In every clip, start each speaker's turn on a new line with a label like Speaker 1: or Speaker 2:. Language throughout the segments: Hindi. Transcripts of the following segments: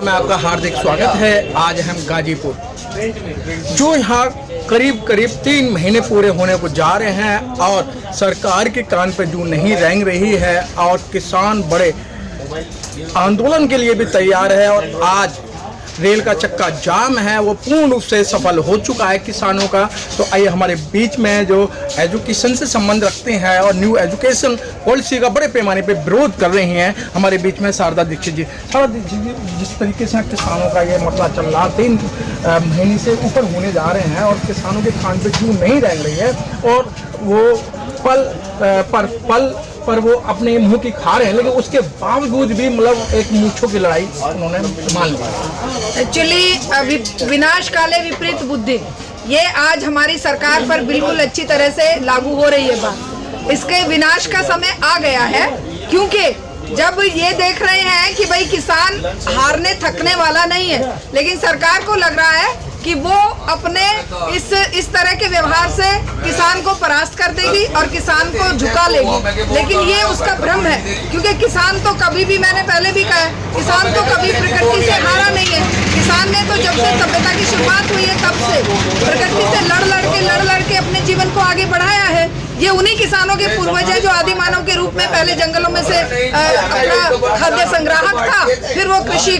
Speaker 1: में आपका हार्दिक स्वागत है। आज हम गाजीपुर जो यहाँ करीब 3 महीने पूरे होने को जा रहे हैं और सरकार के कान पे जूं नहीं रेंग रही है और किसान बड़े आंदोलन के लिए भी तैयार है और आज रेल का चक्का जाम है वो पूर्ण रूप से सफल हो चुका है किसानों का। तो आइए हमारे बीच में जो एजुकेशन से संबंध रखते हैं और न्यू एजुकेशन पॉलिसी का बड़े पैमाने पे विरोध कर रही हैं, हमारे बीच में शारदा दीक्षित जी। शारदा दीक्षित जी, जिस तरीके से किसानों का ये मसला चल रहा 3 महीने से ऊपर होने जा रहे हैं और किसानों के कान पे जूं नहीं रेंग रही है और वो पल पर वो अपने मुंह की खा रहे हैं, लेकिन उसके बावजूद भी मतलब एक मूंछों की लड़ाई उन्होंने मान ली।
Speaker 2: एक्चुअली विनाश काले विपरीत बुद्धि, ये आज हमारी सरकार पर बिल्कुल अच्छी तरह से लागू हो रही है बात। इसके विनाश का समय आ गया है, क्योंकि जब ये देख रहे हैं कि भाई किसान हारने थकने वाला नहीं है, लेकिन सरकार को लग रहा है कि वो अपने इस तरह के व्यवहार से किसान को परास्त कर देगी और किसान को झुका लेगी, लेकिन ये उसका भ्रम है। क्योंकि किसान तो कभी भी, मैंने पहले भी कहा है, किसान तो कभी प्रकृति से हारा नहीं है। किसान ने तो जब से सभ्यता की शुरुआत हुई है तब से प्रकृति से लड़ लड़ के अपने जीवन को आगे बढ़ाया है। ये उन्हीं किसानों के पूर्वज है जो आदि मानव के रूप में पहले जंगलों में से अपना खाद्य संग्राहक था, फिर वो कृषि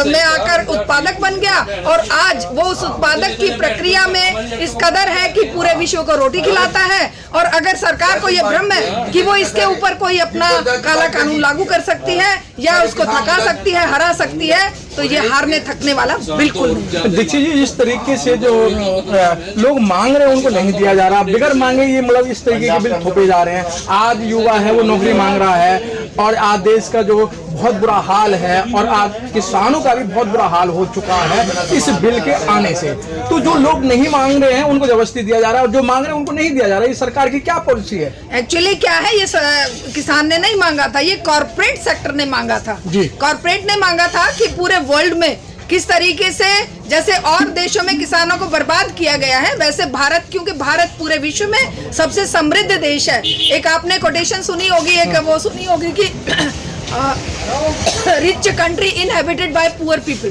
Speaker 2: में आकर उत्पादक बन गया और आज वो उस उत्पादक की प्रक्रिया में इस कदर है कि पूरे विश्व को रोटी खिलाता है। और अगर सरकार को ये भ्रम है कि वो इसके ऊपर कोई अपना काला कानून लागू कर सकती है या उसको थका सकती है, हरा सकती है, तो ये हारने थकने वाला बिल्कुल नहीं।
Speaker 1: दीक्षित जी, इस तरीके से जो लोग मांग रहे हैं उनको नहीं दिया जा रहा, बिगर मांगे ये मतलब इस तरीके के बिल थोपे जा रहे हैं। आज युवा है वो नौकरी मांग रहा है और आज देश का जो बहुत बुरा हाल है और आज किसानों का भी बहुत बुरा हाल हो चुका है इस बिल के आने से। तो जो लोग नहीं मांग रहे हैं उनको जबरदस्ती दिया जा रहा है और जो मांग रहे हैं उनको नहीं दिया जा रहा है। ये सरकार की क्या पॉलिसी है?
Speaker 2: एक्चुअली क्या है, ये किसान ने नहीं मांगा था, ये कॉर्पोरेट सेक्टर ने मांगा था जी। कॉर्पोरेट ने मांगा था कि पूरे वर्ल्ड में किस तरीके से जैसे और देशों में किसानों को बर्बाद किया गया है, वैसे भारत, क्योंकि भारत पूरे विश्व में सबसे समृद्ध देश है। एक आपने कोटेशन सुनी होगी, एक वो सुनी होगी कि rich country inhabited bye poor people.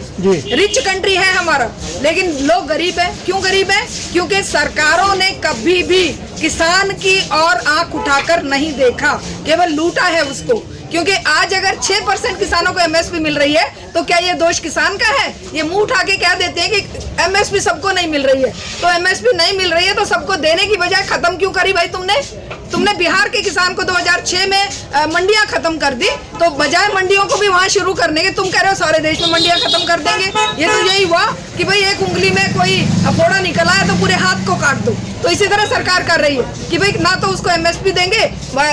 Speaker 2: Rich country है हमारा, लेकिन लोग गरीब है। क्यों गरीब है? क्योंकि सरकारों ने कभी भी किसान की ओर आंख उठाकर नहीं देखा, केवल लूटा है उसको। क्योंकि आज अगर 6% किसानों को एमएसपी मिल रही है तो क्या ये दोष किसान का है? ये मुंह उठा के क्या देते हैं कि एमएसपी सबको नहीं मिल रही है, तो एमएसपी नहीं मिल रही है तो सबको देने की बजाय खत्म क्यों करी भाई तुमने बिहार के किसान को 2006 में मंडियां खत्म कर दी, तो बजाय मंडियों को भी वहां शुरू करने के तुम कह रहे हो सारे देश में मंडियां खत्म कर देंगे। ये तो यही हुआ कि भाई एक उंगली में कोई फोड़ा निकला है तो पूरे हाथ को काट दो। तो इसी तरह सरकार कर रही है कि भाई ना तो उसको एमएसपी देंगे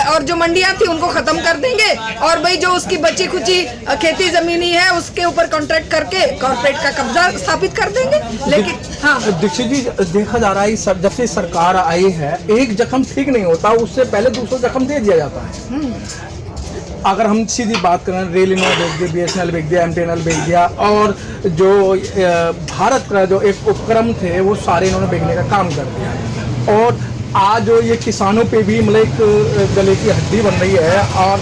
Speaker 2: और जो मंडियां थी उनको खत्म कर देंगे और भाई जो उसकी बची खुची खेती जमीनी है उसके ऊपर कॉन्ट्रैक्ट करके कॉर्पोरेट का कब्जा स्थापित कर देंगे। लेकिन हाँ
Speaker 1: दीक्षित जी, देखा जा रहा है जब से सरकार आई है एक जख्म ठीक नहीं होता, उससे पहले दूसरा जख्म दे दिया जाता है। अगर हम सीधी बात करें, रेल इन्होंने भेज दिया, BSNL भेज दिया, MTNL भेज दिया और जो भारत का जो एक उपक्रम थे वो सारे इन्होंने भेजने का काम कर दिया और आज जो ये किसानों पे भी मतलब एक गले की हड्डी बन रही है और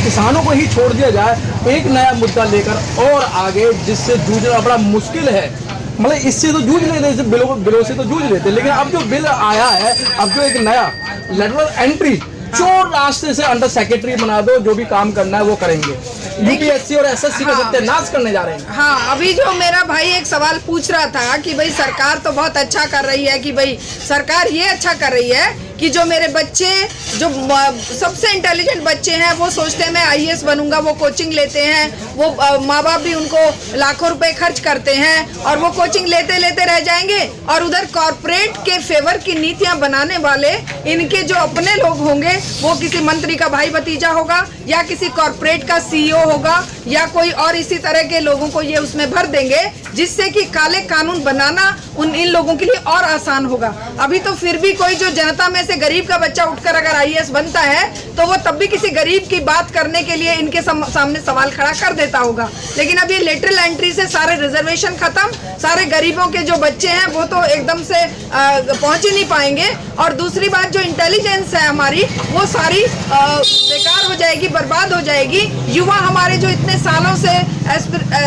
Speaker 1: किसानों को ही छोड़ दिया जाए एक नया मुद्दा लेकर और आगे, जिससे जूझना बड़ा मुश्किल है। मतलब इससे तो जूझ लेते, बिलों से तो जूझ लेते, लेकिन अब जो बिल आया है, अब जो एक नया लेटरल एंट्री जो रास्ते से अंडर सेक्रेटरी बना दो, जो भी काम करना है वो करेंगे। यूपीएससी और एसएससी का सत्यानाश करने जा रहे हैं।
Speaker 2: हाँ, अभी जो मेरा भाई एक सवाल पूछ रहा था कि भाई सरकार तो बहुत अच्छा कर रही है, कि भाई सरकार ये अच्छा कर रही है कि जो मेरे बच्चे, जो सबसे इंटेलिजेंट बच्चे हैं, वो सोचते हैं मैं आईएएस बनूंगा, वो कोचिंग लेते हैं, वो माँ बाप भी उनको लाखों रुपए खर्च करते हैं और वो कोचिंग लेते लेते रह जाएंगे। और उधर कॉर्पोरेट के फेवर की नीतियां बनाने वाले इनके जो अपने लोग होंगे वो किसी मंत्री का भाई भतीजा होगा या किसी कॉर्पोरेट का CEO होगा या कोई और इसी तरह के लोगों को ये उसमें भर देंगे, जिससे कि काले कानून बनाना इन लोगों के लिए और आसान होगा। अभी तो फिर भी कोई जो जनता में से गरीब का बच्चा उठकर अगर आईएएस बनता है तो वो तब भी किसी गरीब की बात करने के लिए इनके सामने सवाल खड़ा कर देता होगा। लेकिन अब ये लेटरल एंट्री से सारे रिजर्वेशन खत्म, सारे गरीबों के जो बच्चे हैं वो तो एकदम से पहुंच ही नहीं पाएंगे। और दूसरी बात, जो इंटेलिजेंस है हमारी वो सारी बेकार हो जाएगी, बर्बाद हो जाएगी। युवा हमारे जो इतने इतने सालों से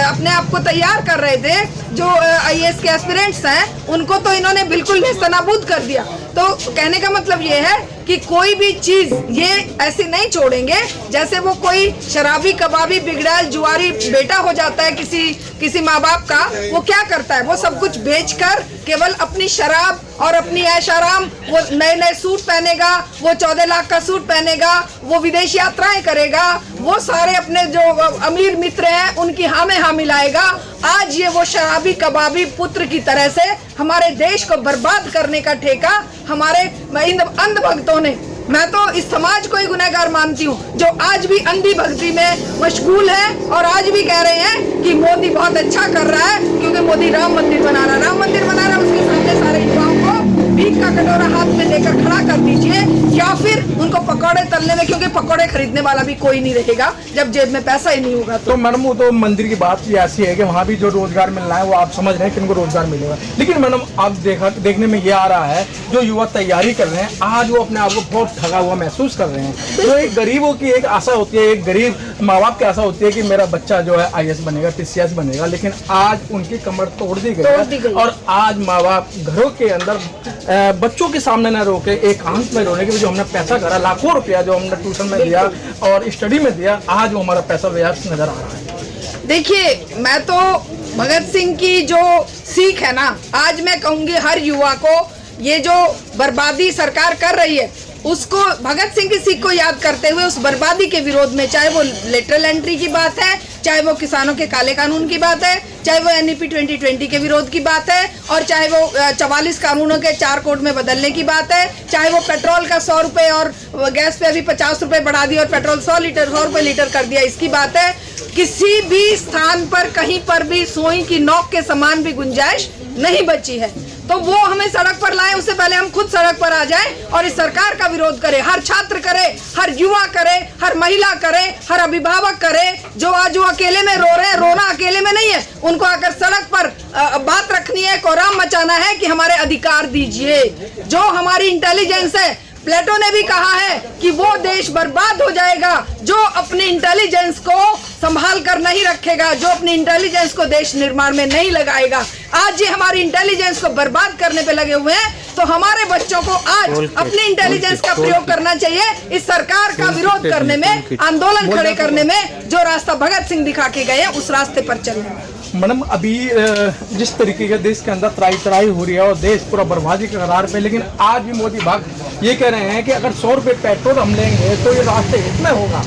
Speaker 2: अपने आप को तैयार कर रहे थे, जो IAS के एस्पिरेंट्स हैं, उनको तो इन्होंने बिल्कुल नेस्तनाबूद कर दिया। तो कहने का मतलब ये है कि कोई भी चीज ये ऐसे नहीं छोड़ेंगे जैसे वो कोई शराबी कबाबी बिगड़ैल जुआरी बेटा हो जाता है किसी माँ बाप का। वो क्या करता है, वो सब कुछ बेचकर केवल अपनी शराब और अपनी ऐश आराम, वो नए नए सूट पहनेगा, वो 14 लाख का सूट पहनेगा, वो विदेश यात्राएं करेगा, वो सारे अपने जो अमीर मित्र हैं उनकी हाँ में हाँ मिलाएगा। आज ये वो शराबी कबाबी पुत्र की तरह से हमारे देश को बर्बाद करने का ठेका हमारे अंध भक्तों ने, मैं तो इस समाज को ही गुनहगार मानती हूँ, जो आज भी अंधी भक्ति में मशगूल है और आज भी कह रहे हैं कि मोदी बहुत अच्छा कर रहा है क्योंकि मोदी राम मंदिर बना रहा है। उसके सामने सारे युवाओं को भीख का कटोरा हाथ में लेकर खड़ा कर दीजिए, या फिर उनको पकौड़े तलने में, क्योंकि पकौड़े खरीदने वाला भी कोई नहीं रहेगा जब जेब में पैसा ही नहीं होगा।
Speaker 1: तो मैडम वो तो मंदिर की बात भी ऐसी है कि वहाँ भी जो रोजगार मिलना है वो आप समझ रहे हैं कि उनको रोजगार मिलेगा, लेकिन मैडम आप देखने में ये आ रहा है जो युवा तैयारी कर रहे हैं आज वो अपने आप को बहुत ठगा हुआ महसूस कर रहे हैं। तो एक गरीबों की एक आशा होती है, एक गरीब माँ बाप की आशा होती है कि मेरा बच्चा जो है IAS बनेगा, TCS बनेगा, लेकिन आज उनकी कमर तोड़ दी गई और आज माँ बाप घरों के अंदर बच्चों के सामने न रोके, एकांत में रोने के जो हमने पैसा करा, लाखों रुपया जो हमने ट्यूशन में दिया और स्टडी में दिया, आज वो हमारा पैसा व्यर्थ नजर आ रहा है।
Speaker 2: देखिए, मैं तो भगत सिंह की जो सीख है ना, आज मैं कहूंगी हर युवा को, ये जो बर्बादी सरकार कर रही है उसको, भगत सिंह की सीख को याद करते हुए उस बर्बादी के विरोध में, चाहे वो लेटरल एंट्री की बात है, चाहे वो किसानों के काले कानून की बात है, चाहे वो NEP 2020 के विरोध की बात है, और चाहे वो 44 कानूनों के 4 कोड में बदलने की बात है, चाहे वो पेट्रोल का 100 रुपये और गैस पे अभी 50 रुपये बढ़ा दिया और पेट्रोल 100 रुपये लीटर कर दिया, इसकी बात है। किसी भी स्थान पर कहीं पर भी सुई की नोक के समान भी गुंजाइश नहीं बची है। तो वो हमें सड़क पर लाए, उससे पहले हम खुद सड़क पर आ जाएं और इस सरकार का विरोध करें। हर छात्र करे, हर युवा करे, हर महिला करे, हर अभिभावक करे, जो आज वो अकेले में रो रहे हैं। रोना अकेले में नहीं है, उनको आकर सड़क पर बात रखनी है, कोराम मचाना है कि हमारे अधिकार दीजिए। जो हमारी इंटेलिजेंस है, प्लेटो ने भी कहा है कि वो देश बर्बाद हो जाएगा जो अपनी इंटेलिजेंस को संभाल कर नहीं रखेगा, जो अपनी इंटेलिजेंस को देश निर्माण में नहीं लगाएगा। आज ये हमारी इंटेलिजेंस को बर्बाद करने पे लगे हुए हैं, तो हमारे बच्चों को आज अपनी इंटेलिजेंस का प्रयोग करना चाहिए इस सरकार का विरोध करने में, आंदोलन खड़े करने में। जो रास्ता भगत सिंह दिखा के गए उस रास्ते पर चलने में।
Speaker 1: मैडम, अभी जिस तरीके के देश के अंदर तराई हो रही है और देश पूरा बर्बादी के कगार पे, लेकिन आज भी मोदी भक्त ये कह रहे हैं कि अगर 100 रुपये पेट्रोल हम लेंगे तो ये राष्ट्र हित में होगा।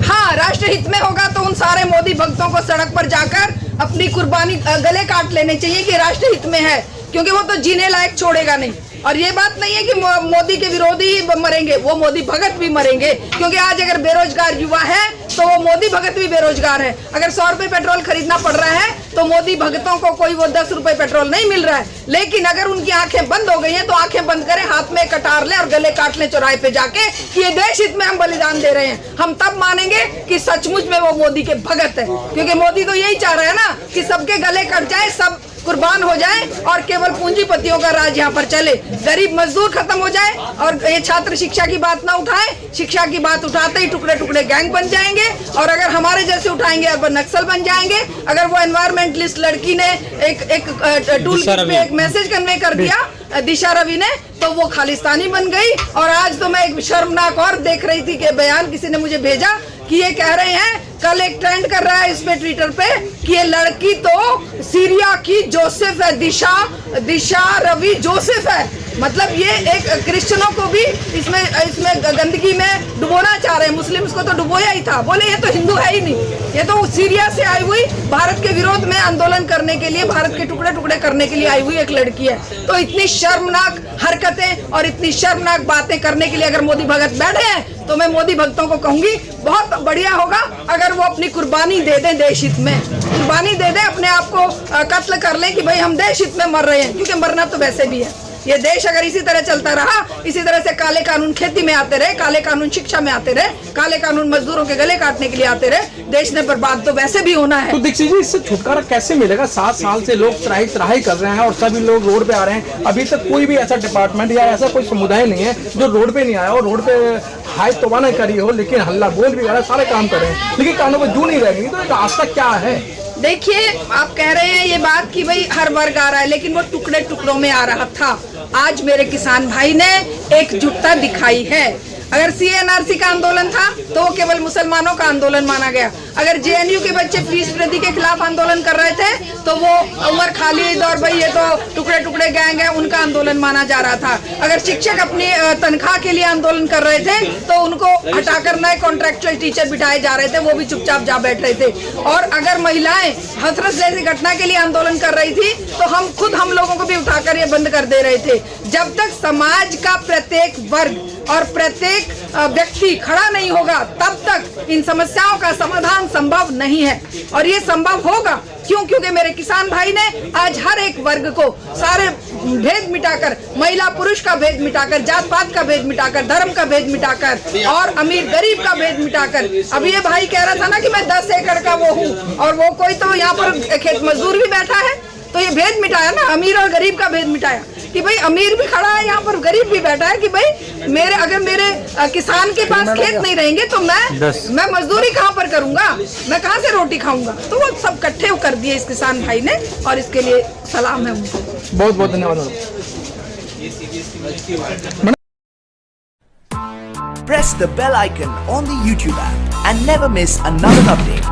Speaker 2: हाँ, राष्ट्र हित में होगा तो उन सारे मोदी भक्तों को सड़क पर जाकर अपनी कुर्बानी गले काट लेने चाहिए कि राष्ट्र हित में है, क्योंकि वो तो जीने लायक छोड़ेगा नहीं। और ये बात नहीं है कि मोदी के विरोधी मरेंगे, वो मोदी भगत भी मरेंगे, क्योंकि आज अगर बेरोजगार युवा है तो वो मोदी भगत भी बेरोजगार है। अगर 100 रुपये पेट्रोल खरीदना पड़ रहा है तो मोदी भगतों को कोई वो 10 रुपये पेट्रोल नहीं मिल रहा है। लेकिन अगर उनकी आंखें बंद हो गई हैं तो आंखें बंद करें, हाथ में कटार लें और गले काट लें चौराहे पे जाके कि ये देश हित में हम बलिदान दे रहे हैं। हम तब मानेंगे कि सचमुच में वो मोदी के भगत है, क्योंकि मोदी तो यही चाह रहा है ना कि सबके गले कट जाए, सब कुर्बान हो जाए और केवल पूंजीपतियों का राज यहाँ पर चले, गरीब मजदूर खत्म हो जाए। और ये छात्र शिक्षा की बात ना उठाए, शिक्षा की बात उठाते ही टुकड़े टुकड़े गैंग बन जाएंगे, और अगर हमारे जैसे उठाएंगे अब नक्सल बन जाएंगे। अगर वो एनवायरमेंटलिस्ट लड़की ने एक टूल पे एक मैसेज कन्वे कर दिया, दिशा रवि ने, तो वो खालिस्तानी बन गई। और आज तो मैं एक शर्मनाक और देख रही थी कि बयान किसी ने मुझे भेजा कि ये कह रहे हैं, कल एक ट्रेंड कर रहा है इसमें ट्विटर पे कि ये लड़की तो सीरिया की जोसेफ है, दिशा रवि जोसेफ है। मतलब ये एक क्रिश्चियनों को भी इसमें गंदगी में डुबोना चाह रहे हैं। मुस्लिम्स को तो डुबोया ही था, बोले ये तो हिंदू है ही नहीं, ये तो सीरिया से आई हुई भारत के विरोध में आंदोलन करने के लिए, भारत के टुकड़े टुकड़े करने के लिए आई हुई एक लड़की है। तो इतनी शर्मनाक हरकतें और इतनी शर्मनाक बातें करने के लिए अगर मोदी भगत बैठे हैं तो मैं मोदी भक्तों को कहूंगी बहुत बढ़िया होगा अगर वो अपनी कुर्बानी दे दें, देश हित में कुर्बानी दे दें, अपने आप को कत्ल कर लें कि भाई हम देश हित में मर रहे हैं, क्योंकि मरना तो वैसे भी है। ये देश अगर इसी तरह चलता रहा, इसी तरह से काले कानून खेती में आते रहे, काले कानून शिक्षा में आते रहे, काले कानून मजदूरों के गले काटने के लिए आते रहे, देश ने बर्बाद तो वैसे भी होना है।
Speaker 1: तो दीक्षित जी, इससे छुटकारा कैसे मिलेगा? 7 साल से लोग त्राही कर रहे हैं और सभी लोग रोड पे आ रहे हैं। अभी तक कोई भी ऐसा डिपार्टमेंट या ऐसा कोई समुदाय नहीं है जो रोड पे नहीं आया और रोड पे हाई तोबा नहीं करी हो, लेकिन हल्ला बोल भी रहा है, सारे काम कर रहे हैं, लेकिन कानों पर जू नहीं रहेगी। तो एक आस्था क्या है?
Speaker 2: देखिए, आप कह रहे हैं ये बात कि भाई हर वर्ग आ रहा है, लेकिन वो टुकड़े टुकड़ों में आ रहा था। आज मेरे किसान भाई ने एकजुटता दिखाई है। अगर CNRC का आंदोलन था तो वो केवल मुसलमानों का आंदोलन माना गया। अगर JNU के बच्चे फीस वृद्धि के खिलाफ आंदोलन कर रहे थे तो वो उमर खालिद और भाई ये तो टुकड़े टुकड़े गैंग है, उनका आंदोलन माना जा रहा था। अगर शिक्षक अपनी तनख्वाह के लिए आंदोलन कर रहे थे तो उनको हटाकर नए कॉन्ट्रेक्चुअल टीचर बिठाए जा रहे थे, वो भी चुपचाप जा बैठ रहे थे। और अगर महिलाएं हाथरस जैसी घटना के लिए आंदोलन कर रही थी तो हम लोगों को भी उठाकर ये बंद कर दे रहे थे। जब तक समाज का प्रत्येक वर्ग और प्रत्येक व्यक्ति खड़ा नहीं होगा तब तक इन समस्याओं का समाधान संभव नहीं है। और ये संभव होगा क्योंकि मेरे किसान भाई ने आज हर एक वर्ग को सारे भेद मिटाकर, महिला पुरुष का भेद मिटाकर, जात पात का भेद मिटाकर, धर्म का भेद मिटाकर और अमीर गरीब का भेद मिटाकर। अभी ये भाई कह रहा था ना कि मैं 10 एकड़ का वो हूँ, और वो कोई तो यहाँ पर खेत मजदूर भी बैठा है, तो ये भेद मिटाया ना, अमीर और गरीब का भेद मिटाया कि भाई अमीर भी खड़ा है यहाँ पर, गरीब भी बैठा है कि भाई अगर मेरे किसान के पास खेत नहीं रहेंगे तो मैं मजदूरी कहाँ पर करूंगा, मैं कहाँ से रोटी खाऊंगा। तो वो सब इकट्ठे कर दिए इस किसान भाई ने, और इसके लिए सलाम है उनको।
Speaker 1: बहुत बहुत धन्यवाद।
Speaker 3: Press the bell icon on the YouTube app and never miss another update.